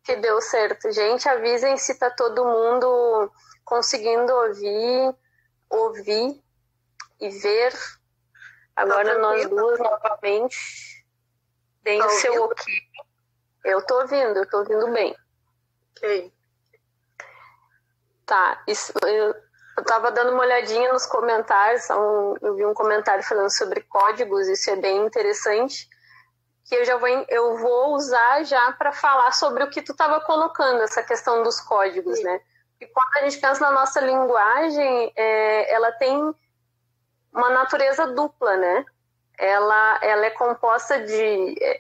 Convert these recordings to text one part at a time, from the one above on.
que deu certo. Gente, avisem se tá todo mundo conseguindo ouvir e ver. Agora nós duas novamente. Deem o seu ok. Eu tô ouvindo bem. Ok. Tá, eu tava dando uma olhadinha nos comentários, eu vi um comentário falando sobre códigos, isso é bem interessante, que eu vou usar já para falar sobre o que tu estava colocando, essa questão dos códigos, né? E quando a gente pensa na nossa linguagem, ela tem uma natureza dupla, né? Ela é composta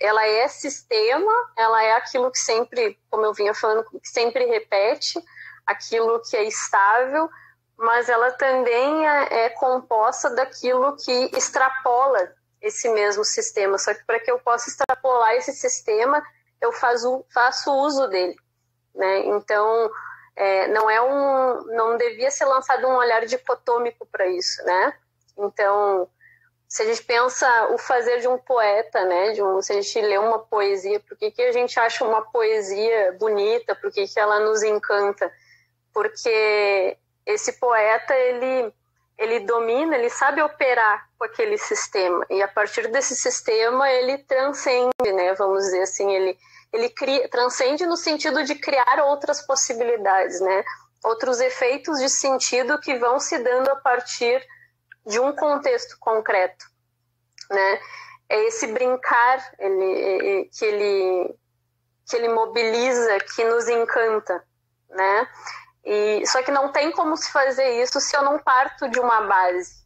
ela é sistema, ela é aquilo que sempre, como eu vinha falando, que sempre repete, aquilo que é estável, mas ela também é composta daquilo que extrapola esse mesmo sistema. Só que para que eu possa extrapolar esse sistema, eu faço uso dele, né? Então, não devia ser lançado um olhar dicotômico para isso, né? Então, se a gente pensa o fazer de um poeta, né? Se a gente lê uma poesia, por que a gente acha uma poesia bonita? Por que ela nos encanta? Porque esse poeta, ele domina, ele sabe operar com aquele sistema. E a partir desse sistema, ele transcende, né? Vamos dizer assim, ele transcende no sentido de criar outras possibilidades, né? Outros efeitos de sentido que vão se dando a partir de um contexto concreto, né? É esse brincar que ele mobiliza, que nos encanta, né? Só que não tem como se fazer isso se eu não parto de uma base,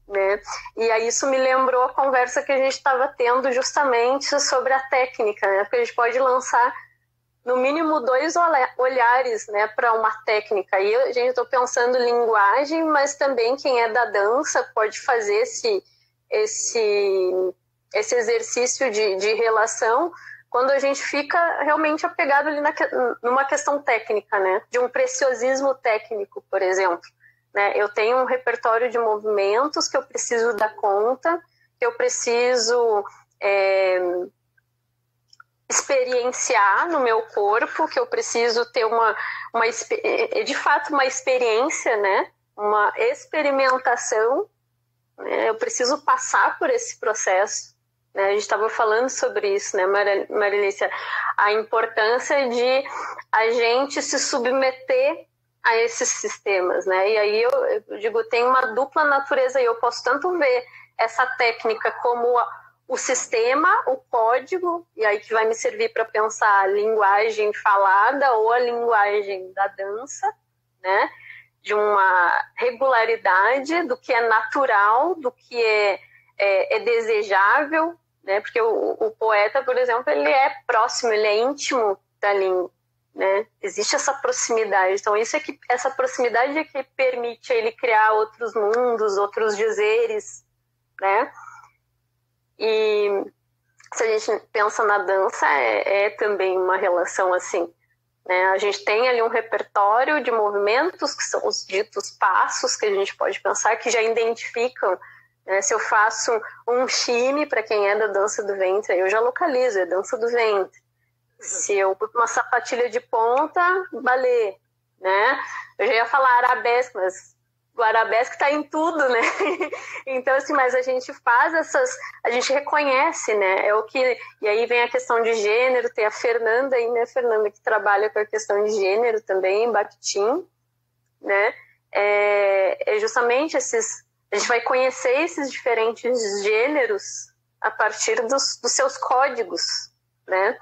né? E aí isso me lembrou a conversa que a gente estava tendo justamente sobre a técnica, né? Porque a gente pode lançar no mínimo 2 olhares, né, para uma técnica. E a gente, estou pensando linguagem, mas também quem é da dança pode fazer esse exercício de relação quando a gente fica realmente apegado ali numa questão técnica, né, de um preciosismo técnico, por exemplo. Né? Eu tenho um repertório de movimentos que eu preciso dar conta, que eu preciso experienciar no meu corpo, que eu preciso ter de fato uma experiência, né? Uma experimentação, né? Eu preciso passar por esse processo, né? A gente estava falando sobre isso, né, Marilícia? A importância de a gente se submeter a esses sistemas, né? E aí eu digo, tem uma dupla natureza, e eu posso tanto ver essa técnica como o sistema, o código, e aí que vai me servir para pensar a linguagem falada ou a linguagem da dança, né? De uma regularidade do que é natural, do que é desejável, né? Porque o poeta, por exemplo, ele é próximo, ele é íntimo da língua, né? Existe essa proximidade. Então, essa proximidade é que permite ele criar outros mundos, outros dizeres, né? E se a gente pensa na dança, é também uma relação assim, né? A gente tem ali um repertório de movimentos, que são os ditos passos, que a gente pode pensar, que já identificam, né? Se eu faço um shime, para quem é da dança do ventre, eu já localizo, é dança do ventre. Se eu boto uma sapatilha de ponta, balé, né? Eu já ia falar arabesque, mas o arabesque está em tudo, né? Então, assim, mas a gente faz a gente reconhece, né? E aí vem a questão de gênero, tem a Fernanda aí, né, Fernanda, que trabalha com a questão de gênero também, Bakhtin, né? Justamente a gente vai conhecer esses diferentes gêneros a partir dos seus códigos, né?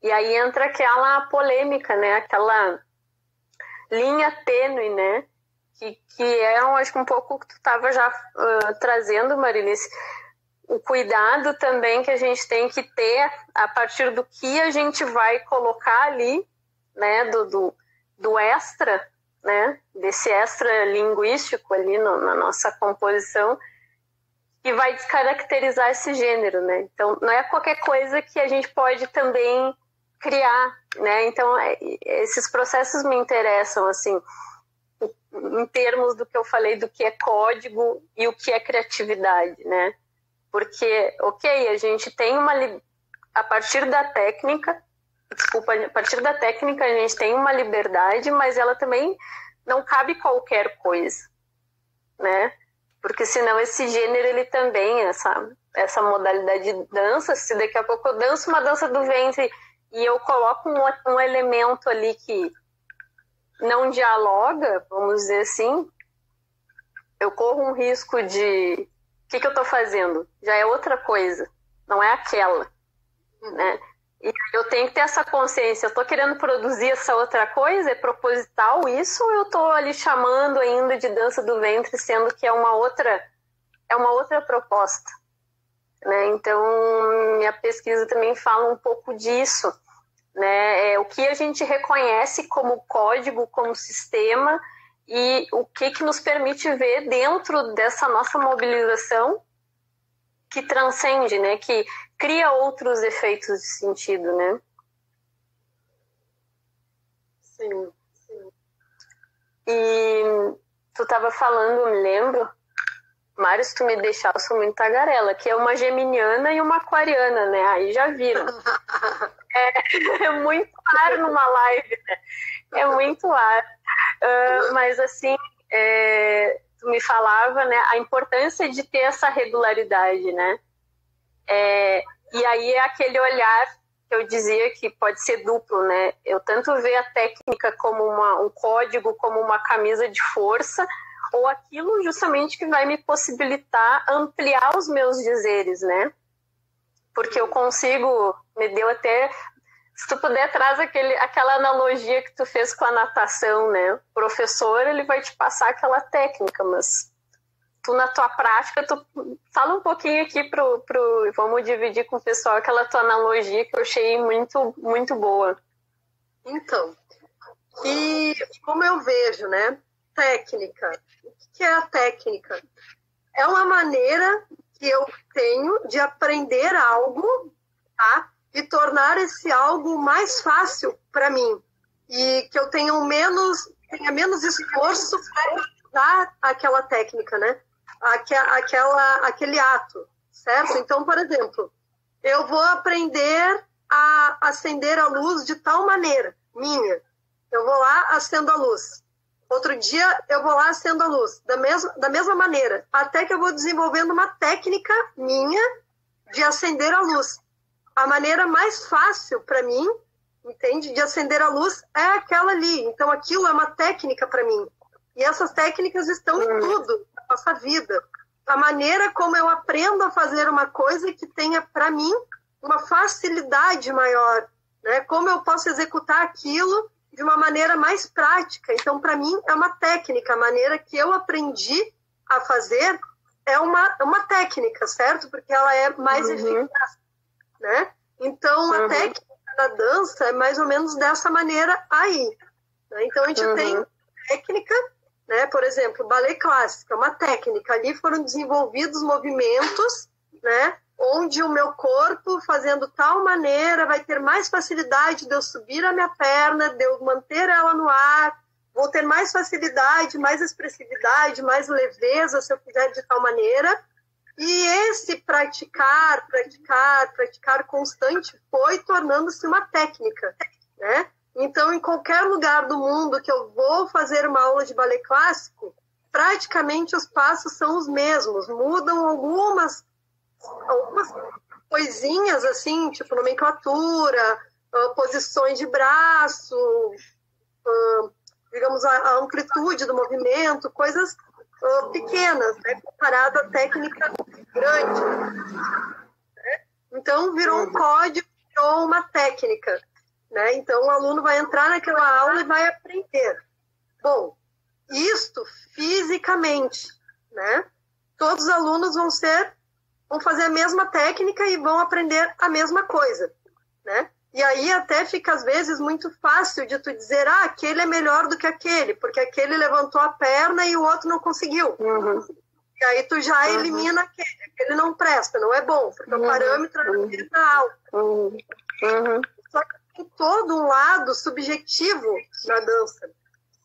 E aí entra aquela polêmica, né? Aquela linha tênue, né? Que eu acho que um pouco o que tu estava já trazendo, Marilice, o cuidado também que a gente tem que ter a partir do que a gente vai colocar ali, né, do extra, né, desse extra linguístico ali na nossa composição, que vai descaracterizar esse gênero, né? Então, não é qualquer coisa que a gente pode também criar, né? Então, esses processos me interessam, assim, em termos do que eu falei, do que é código e o que é criatividade, né? Porque, a gente tem a partir da técnica, desculpa, a partir da técnica a gente tem uma liberdade, mas ela também não cabe qualquer coisa, né? Porque senão esse gênero, ele também, essa modalidade de dança, se daqui a pouco eu danço uma dança do ventre e eu coloco um elemento ali que não dialoga, vamos dizer assim, eu corro um risco de... O que eu estou fazendo? Já é outra coisa, não é aquela, né? E eu tenho que ter essa consciência, eu estou querendo produzir essa outra coisa, é proposital isso, ou eu estou ali chamando ainda de dança do ventre, sendo que é uma outra proposta, né? Então, minha pesquisa também fala um pouco disso, né? O que a gente reconhece como código, como sistema, e o que nos permite ver dentro dessa nossa mobilização que transcende, né? Que cria outros efeitos de sentido, né? Sim, sim. E tu estava falando, eu me lembro, Mário, se tu me deixar, eu sou muito tagarela, que é uma geminiana e uma aquariana, né? Aí já viram. É muito ar numa live, né? É muito ar. Mas assim, tu me falava, né, a importância de ter essa regularidade, né? E aí é aquele olhar que eu dizia que pode ser duplo, né? Eu tanto ver a técnica como um código, como uma camisa de força, ou aquilo justamente que vai me possibilitar ampliar os meus dizeres, né? Porque eu consigo, me deu até... Se tu puder, traz aquela analogia que tu fez com a natação, né? O professor, ele vai te passar aquela técnica, mas tu, na tua prática, tu fala um pouquinho aqui vamos dividir com o pessoal aquela tua analogia que eu achei muito, muito boa. Então, e como eu vejo, né? Técnica. O que é a técnica? É uma maneira que eu tenho de aprender algo, tá? E tornar esse algo mais fácil para mim. E que eu tenha menos esforço para usar aquela técnica, né? Aquele ato, certo? Então, por exemplo, eu vou aprender a acender a luz de tal maneira, minha. Eu vou lá, acendo a luz. Outro dia, eu vou lá, acendo a luz. Da mesma maneira. Até que eu vou desenvolvendo uma técnica minha de acender a luz. A maneira mais fácil para mim, entende? De acender a luz é aquela ali. Então, aquilo é uma técnica para mim. E essas técnicas estão em tudo na nossa vida. A maneira como eu aprendo a fazer uma coisa que tenha, para mim, uma facilidade maior. Né? Como eu posso executar aquilo de uma maneira mais prática. Então, para mim, é uma técnica. A maneira que eu aprendi a fazer é uma técnica, certo? Porque ela é mais eficaz. Né? Então, a técnica da dança é mais ou menos dessa maneira aí. Né? Então, a gente tem técnica, né? Por exemplo, balé clássico, é uma técnica. Ali foram desenvolvidos movimentos, né? Onde o meu corpo, fazendo tal maneira, vai ter mais facilidade de eu subir a minha perna, de eu manter ela no ar, vou ter mais facilidade, mais expressividade, mais leveza, se eu fizer de tal maneira. E esse praticar constante foi tornando-se uma técnica, né? Então, em qualquer lugar do mundo que eu vou fazer uma aula de balé clássico, praticamente os passos são os mesmos, mudam algumas coisinhas, assim, tipo nomenclatura, posições de braço, digamos, a amplitude do movimento, coisas pequenas, né, comparado à técnica grande. Né? Então, virou um código, virou uma técnica. Né? Então, o aluno vai entrar naquela aula e vai aprender. Bom, isto fisicamente, né? Todos os alunos vão fazer a mesma técnica e vão aprender a mesma coisa, né? E aí até fica, às vezes, muito fácil de tu dizer, aquele é melhor do que aquele, porque aquele levantou a perna e o outro não conseguiu. E aí tu já elimina aquele não presta, não é bom, porque o parâmetro é a perna alta. Só que tem todo um lado subjetivo na dança.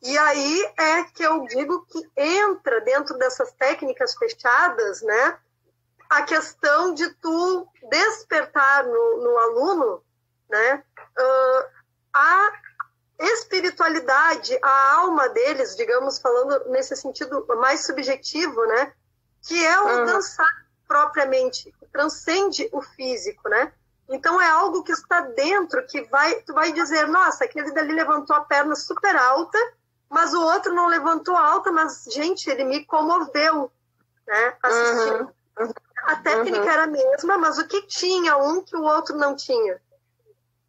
E aí é que eu digo que entra dentro dessas técnicas fechadas, né, a questão de tu despertar no aluno, né, a espiritualidade, a alma deles, digamos, falando nesse sentido mais subjetivo, né? Que é o dançar propriamente, que transcende o físico, né? Então é algo que está dentro, que tu vai dizer, nossa, aquele dali levantou a perna super alta, mas o outro não levantou alta, mas, gente, ele me comoveu, né? Assistindo. A técnica era a mesma, mas o que tinha um que o outro não tinha,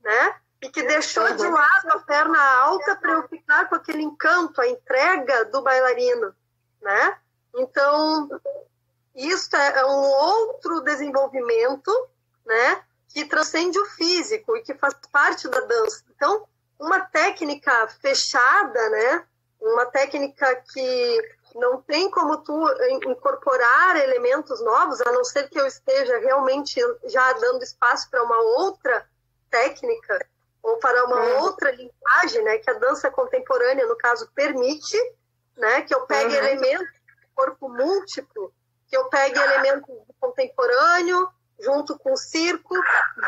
né? E que deixou de lado a perna alta para eu ficar com aquele encanto, a entrega do bailarino, né? Então, isso é um outro desenvolvimento, né? Que transcende o físico e que faz parte da dança. Então, uma técnica fechada, né? Uma técnica que não tem como tu incorporar elementos novos, a não ser que eu esteja realmente já dando espaço para uma outra técnica ou para uma outra linguagem, né? Que a dança contemporânea, no caso, permite, né? Que eu pegue elementos do corpo múltiplo, que eu pegue elementos do contemporâneo, junto com o circo,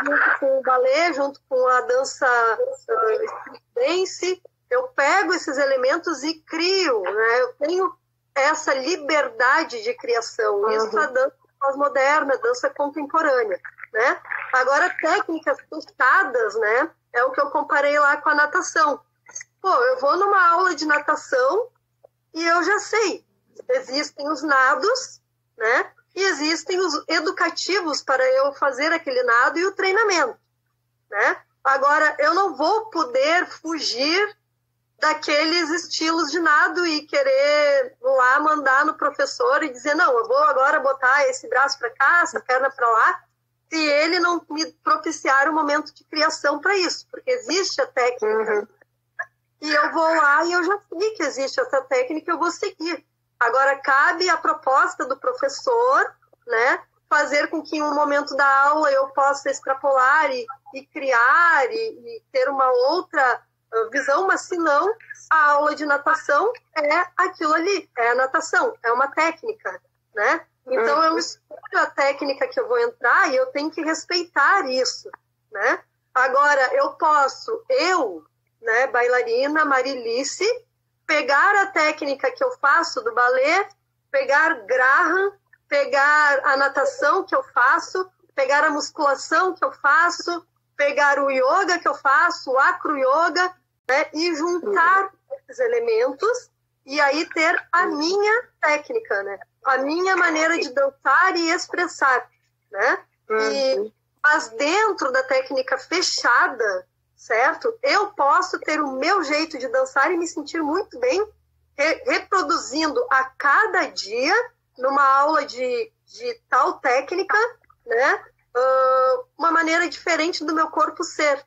junto com o balé, junto com a dança street dance. Eu pego esses elementos e crio, né? Eu tenho essa liberdade de criação. Isso é a dança pós-moderna, a dança contemporânea, né? Agora, técnicas fechadas, né? É o que eu comparei lá com a natação. Pô, eu vou numa aula de natação e eu já sei. Existem os nados, né? E existem os educativos para eu fazer aquele nado e o treinamento, né? Agora, eu não vou poder fugir daqueles estilos de nado e querer lá mandar no professor e dizer, não, eu vou agora botar esse braço para cá, essa perna para lá, se ele não me propiciar um momento de criação para isso, porque existe a técnica. E eu vou lá e eu já sei que existe essa técnica, eu vou seguir. Agora, cabe a proposta do professor, né, fazer com que em um momento da aula eu possa extrapolar e criar e ter uma outra visão, mas se não, a aula de natação é aquilo ali, é a natação, é uma técnica, né? Então, eu escolho a técnica que eu vou entrar e eu tenho que respeitar isso, né? Agora, eu posso, né, bailarina Marilice, pegar a técnica que eu faço do balé, pegar Graham, pegar a natação que eu faço, pegar a musculação que eu faço, pegar o yoga que eu faço, o acro-yoga, né, e juntar esses elementos e aí ter a minha técnica, né? A minha maneira de dançar e expressar, né? Mas dentro da técnica fechada, certo? Eu posso ter o meu jeito de dançar e me sentir muito bem reproduzindo a cada dia, numa aula de tal técnica, né? Uma maneira diferente do meu corpo ser.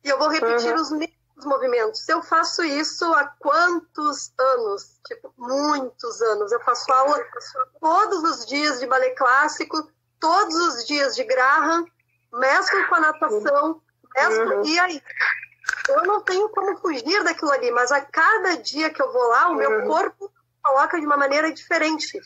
E eu vou repetir os mesmos movimentos. Eu faço isso há quantos anos? Tipo, muitos anos. Eu faço aula todos os dias de balé clássico, todos os dias de Graham, mesclo com a natação, e aí? Eu não tenho como fugir daquilo ali, mas a cada dia que eu vou lá, o meu corpo coloca de uma maneira diferente.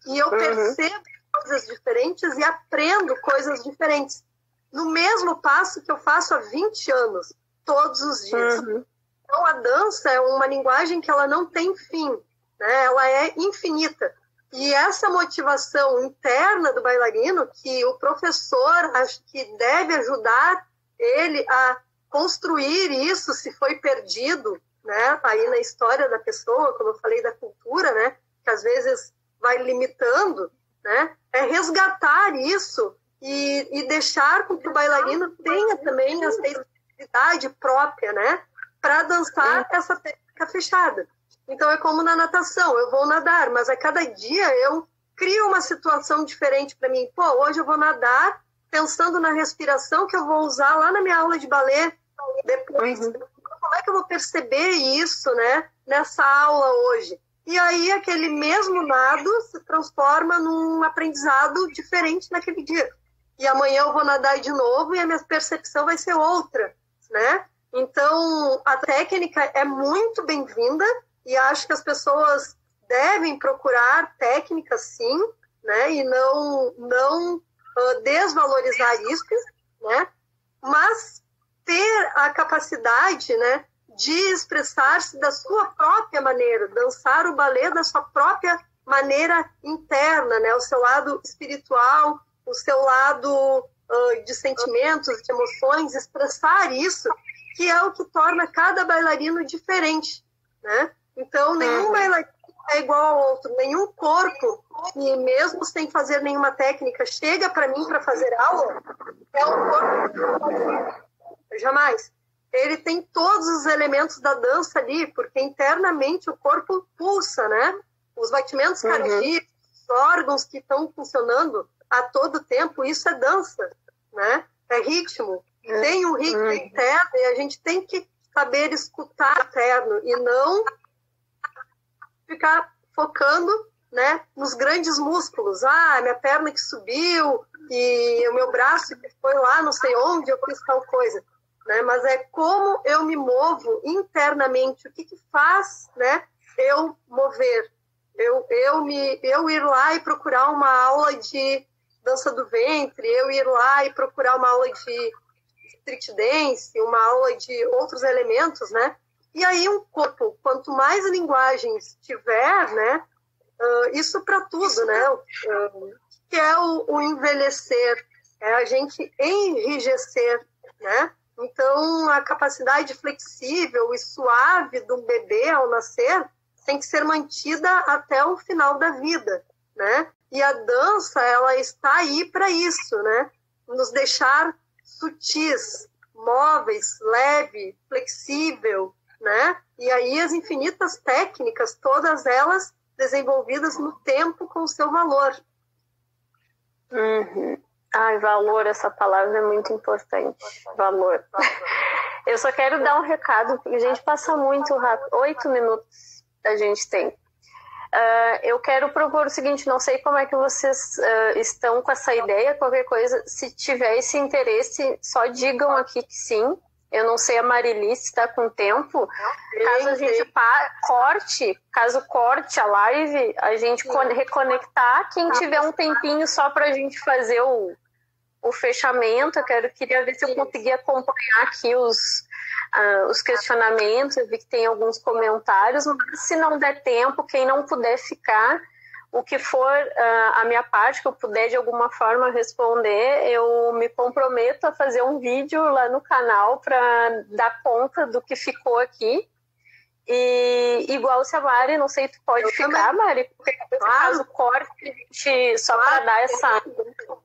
E eu percebo coisas diferentes e aprendo coisas diferentes. No mesmo passo que eu faço há 20 anos, todos os dias. Então, a dança é uma linguagem que ela não tem fim, né? Ela é infinita. E essa motivação interna do bailarino, que o professor acho que deve ajudar ele a construir isso, se foi perdido, né? Aí na história da pessoa, como eu falei da cultura, né? Que às vezes vai limitando, né? É resgatar isso e deixar com que o bailarino tenha também essa identidade própria, né? Para dançar essa técnica fechada. Então é como na natação, eu vou nadar, mas a cada dia eu crio uma situação diferente para mim. Pô, hoje eu vou nadar pensando na respiração que eu vou usar lá na minha aula de balé depois. Como é que eu vou perceber isso, né? Nessa aula hoje? E aí aquele mesmo nado se transforma num aprendizado diferente naquele dia. E amanhã eu vou nadar de novo e a minha percepção vai ser outra, né? Então, a técnica é muito bem-vinda e acho que as pessoas devem procurar técnicas, sim, né? E não desvalorizar isso, né? Mas ter a capacidade, né, de expressar-se da sua própria maneira, dançar o balé da sua própria maneira interna, né, o seu lado espiritual, o seu lado de sentimentos, de emoções, expressar isso, que é o que torna cada bailarino diferente, né? Então, nenhum bailarino é igual ao outro, nenhum corpo, e mesmo sem fazer nenhuma técnica, chega para mim para fazer aula, é um corpo jamais. Ele tem todos os elementos da dança ali, porque internamente o corpo pulsa, né? Os batimentos cardíacos, os órgãos que estão funcionando a todo tempo, isso é dança, né? É ritmo. Tem um ritmo interno e a gente tem que saber escutar interno e não ficar focando, né, nos grandes músculos. Ah, minha perna que subiu e o meu braço que foi lá, não sei onde, eu fiz tal coisa. Né? Mas é como eu me movo internamente, o que faz, né, eu mover. Eu ir lá e procurar uma aula de dança do ventre, eu ir lá e procurar uma aula de street dance, uma aula de outros elementos, né? E aí um corpo, quanto mais linguagens tiver, né? Isso para tudo, né? Que é o envelhecer, é a gente enrijecer, né? Então, a capacidade flexível e suave do bebê ao nascer tem que ser mantida até o final da vida, né? E a dança, ela está aí para isso, né? Nos deixar sutis, móveis, leve, flexível, né? E aí as infinitas técnicas, todas elas desenvolvidas no tempo com o seu valor. Ai, valor, essa palavra é muito importante. Valor. Eu só quero dar um recado, porque a gente passa muito rápido. 8 minutos a gente tem. Eu quero propor o seguinte, não sei como é que vocês estão com essa ideia, qualquer coisa, se tiver esse interesse, só digam aqui que sim. Eu não sei a Marili se está com tempo. Caso a gente caso corte a live, a gente reconectar. Quem tiver um tempinho só para a gente fazer o fechamento, queria ver se eu conseguia acompanhar aqui os questionamentos. Eu vi que tem alguns comentários, mas se não der tempo, quem não puder ficar, o que for a minha parte, que eu puder de alguma forma responder, eu me comprometo a fazer um vídeo lá no canal para dar conta do que ficou aqui. E igual se a Mari, não sei, tu pode ficar, Mari? Caso corte, só para dar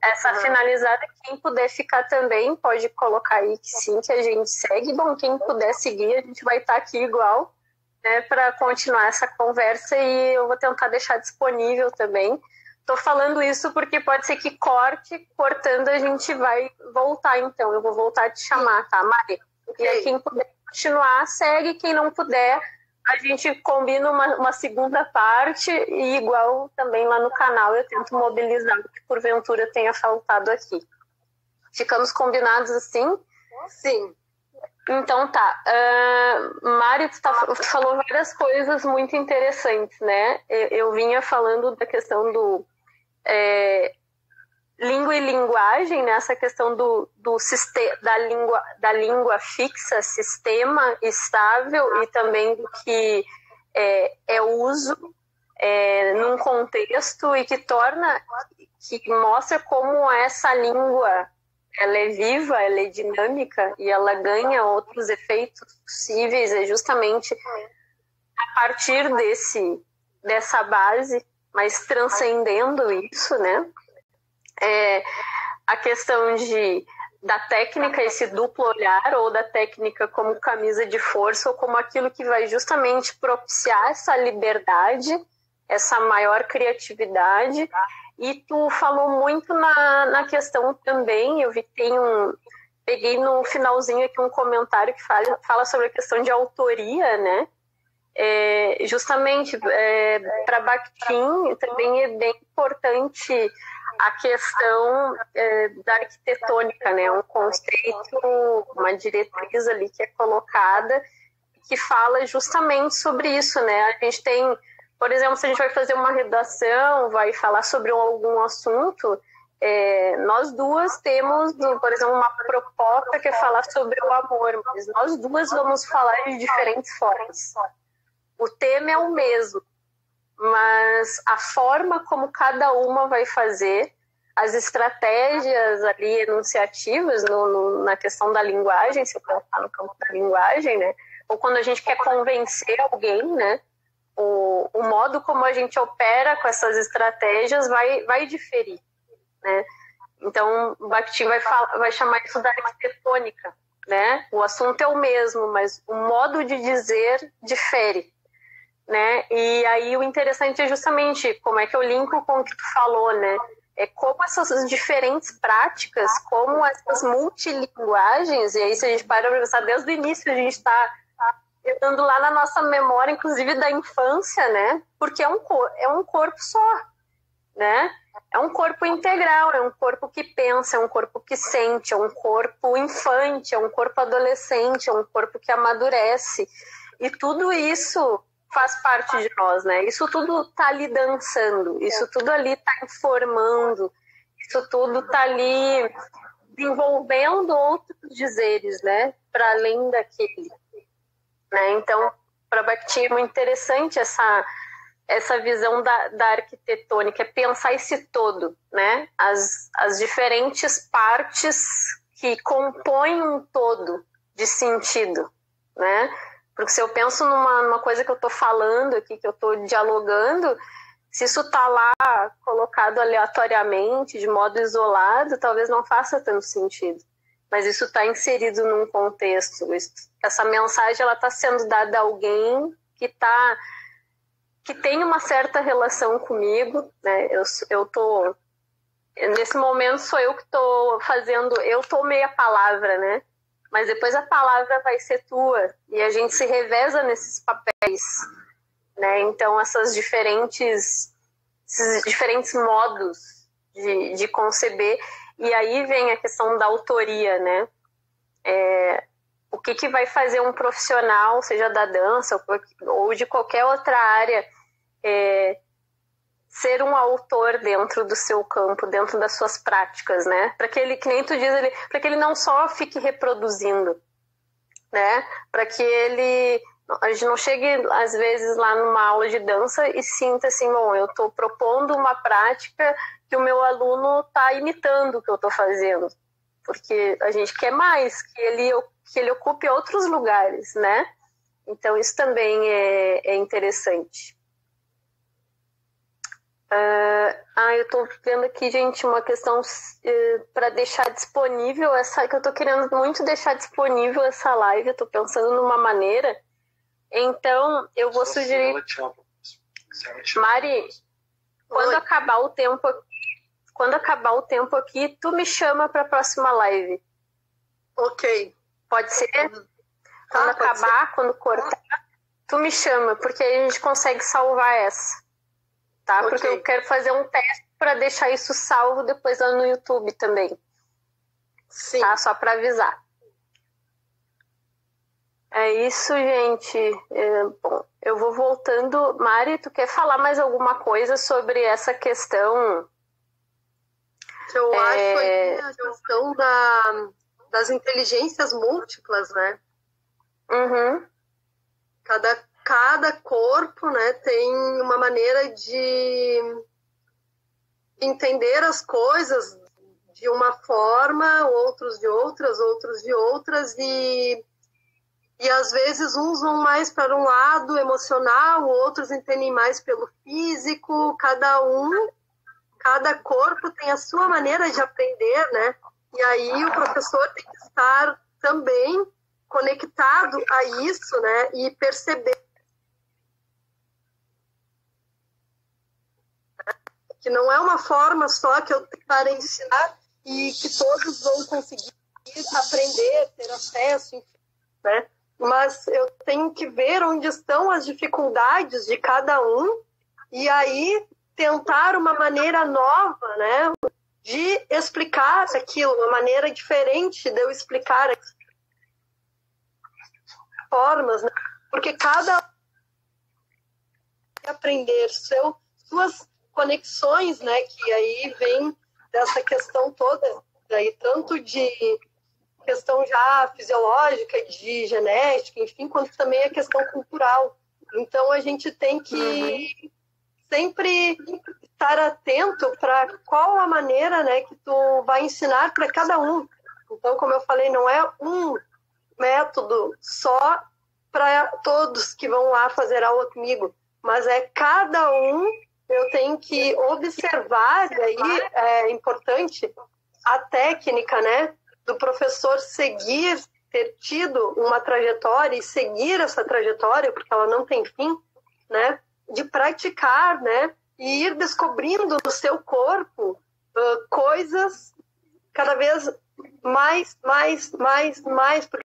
essa finalizada, quem puder ficar também, pode colocar aí que sim, que a gente segue. Bom, quem puder seguir, a gente vai estar aqui igual, né, para continuar essa conversa, e eu vou tentar deixar disponível também. Estou falando isso porque pode ser que cortando a gente vai voltar, então. Eu vou voltar a te chamar, tá, Mari? Okay. E aí quem puder continuar, segue. Quem não puder, a gente combina uma segunda parte, e igual também lá no canal eu tento mobilizar o que porventura tenha faltado aqui. Ficamos combinados assim? Sim. Então tá, Mari, tu falou várias coisas muito interessantes, né? Eu vinha falando da questão do língua e linguagem, né? Essa questão da língua fixa, sistema estável, e também do que é uso num contexto, e que mostra como essa língua ela é viva, ela é dinâmica, e ela ganha outros efeitos possíveis, justamente a partir dessa base, mas transcendendo isso, né? A questão da técnica, esse duplo olhar, ou da técnica como camisa de força, ou como aquilo que vai justamente propiciar essa liberdade, essa maior criatividade. E tu falou muito na questão também, eu vi que peguei no finalzinho aqui um comentário que fala sobre a questão de autoria, né? Justamente para Bakhtin também é bem importante a questão da arquitetônica, né? Um conceito, uma diretriz ali que é colocada, que fala justamente sobre isso, né? A gente tem, por exemplo, se a gente vai fazer uma redação, vai falar sobre algum assunto, nós duas temos, por exemplo, uma proposta que é falar sobre o amor, mas nós duas vamos falar de diferentes formas. O tema é o mesmo, mas a forma como cada uma vai fazer, as estratégias ali enunciativas na questão da linguagem, se eu colocar no campo da linguagem, né? Ou quando a gente quer convencer alguém, né? O modo como a gente opera com essas estratégias vai diferir, né? Então, o Bakhtin vai chamar isso da arquitetônica, né? O assunto é o mesmo, mas o modo de dizer difere, né? E aí o interessante é justamente como é que eu linko com o que tu falou, né? É como essas diferentes práticas, como essas multilinguagens, e aí se a gente para pensar desde o início, a gente está andando lá na nossa memória, inclusive da infância, né? Porque é um corpo só, né? É um corpo integral, é um corpo que pensa, é um corpo que sente, é um corpo infante, é um corpo adolescente, é um corpo que amadurece. E tudo isso faz parte de nós, né? Isso tudo está ali dançando, isso tudo ali está informando, isso tudo está ali desenvolvendo outros dizeres, né? Para além daquele. Né? Então, para Bakhtin é muito interessante essa visão da arquitetônica, é pensar esse todo, né? As diferentes partes que compõem um todo de sentido, né? Porque se eu penso numa coisa que eu estou falando aqui, que eu estou dialogando, se isso está lá colocado aleatoriamente, de modo isolado, talvez não faça tanto sentido. Mas isso está inserido num contexto. Essa mensagem ela está sendo dada a alguém que tem uma certa relação comigo, né? Nesse momento sou eu que estou fazendo, eu tomei a palavra, né? Mas depois a palavra vai ser tua e a gente se reveza nesses papéis, né? Então esses diferentes modos de conceber, e aí vem a questão da autoria, né? O que vai fazer um profissional, seja da dança ou de qualquer outra área, ser um autor dentro do seu campo, dentro das suas práticas, né? Para que ele, que nem tu diz, para que ele não só fique reproduzindo, né? Para que a gente não chegue, às vezes, lá numa aula de dança e sinta assim, bom, eu estou propondo uma prática que o meu aluno está imitando o que eu estou fazendo. Porque a gente quer mais, que ele ocupe outros lugares, né? Então, isso também é interessante. Eu tô vendo aqui, gente, uma questão para deixar disponível que eu tô querendo muito deixar disponível essa live, eu tô pensando numa maneira. Então, eu vou sugerir... Mari, quando acabar o tempo aqui, tu me chama para a próxima live. Ok. Pode ser? Quando acabar, quando cortar, tu me chama, porque aí a gente consegue salvar essa. Tá? Okay. Porque eu quero fazer um teste para deixar isso salvo depois lá no YouTube também. Sim. Tá? Só para avisar. É isso, gente. Bom, eu vou voltando. Mari, tu quer falar mais alguma coisa sobre essa questão? Eu acho que a questão das inteligências múltiplas, né? Uhum. Cada corpo, né, tem uma maneira de entender as coisas de uma forma, outros de outras, e às vezes uns vão mais para um lado emocional, outros entendem mais pelo físico, cada corpo tem a sua maneira de aprender, né? E aí o professor tem que estar também conectado a isso, né? E perceber que não é uma forma só que eu tenho para ensinar e que todos vão conseguir aprender, ter acesso, enfim, né? Mas eu tenho que ver onde estão as dificuldades de cada um e aí tentar uma maneira nova, né, de explicar aquilo, uma maneira diferente de eu explicar formas, né? Porque cada aprender suas conexões, né, que aí vem dessa questão toda, daí, tanto de questão já fisiológica, de genética, enfim, quanto também a questão cultural. Então, a gente tem que sempre estar atento para qual a maneira, né, que tu vai ensinar para cada um. Então, como eu falei, não é um método só para todos que vão lá fazer aula comigo, mas é cada um, eu tenho que observar, e aí é importante a técnica, né, do professor seguir, ter tido uma trajetória e seguir essa trajetória, porque ela não tem fim, né, de praticar, né, e ir descobrindo no seu corpo coisas cada vez mais, porque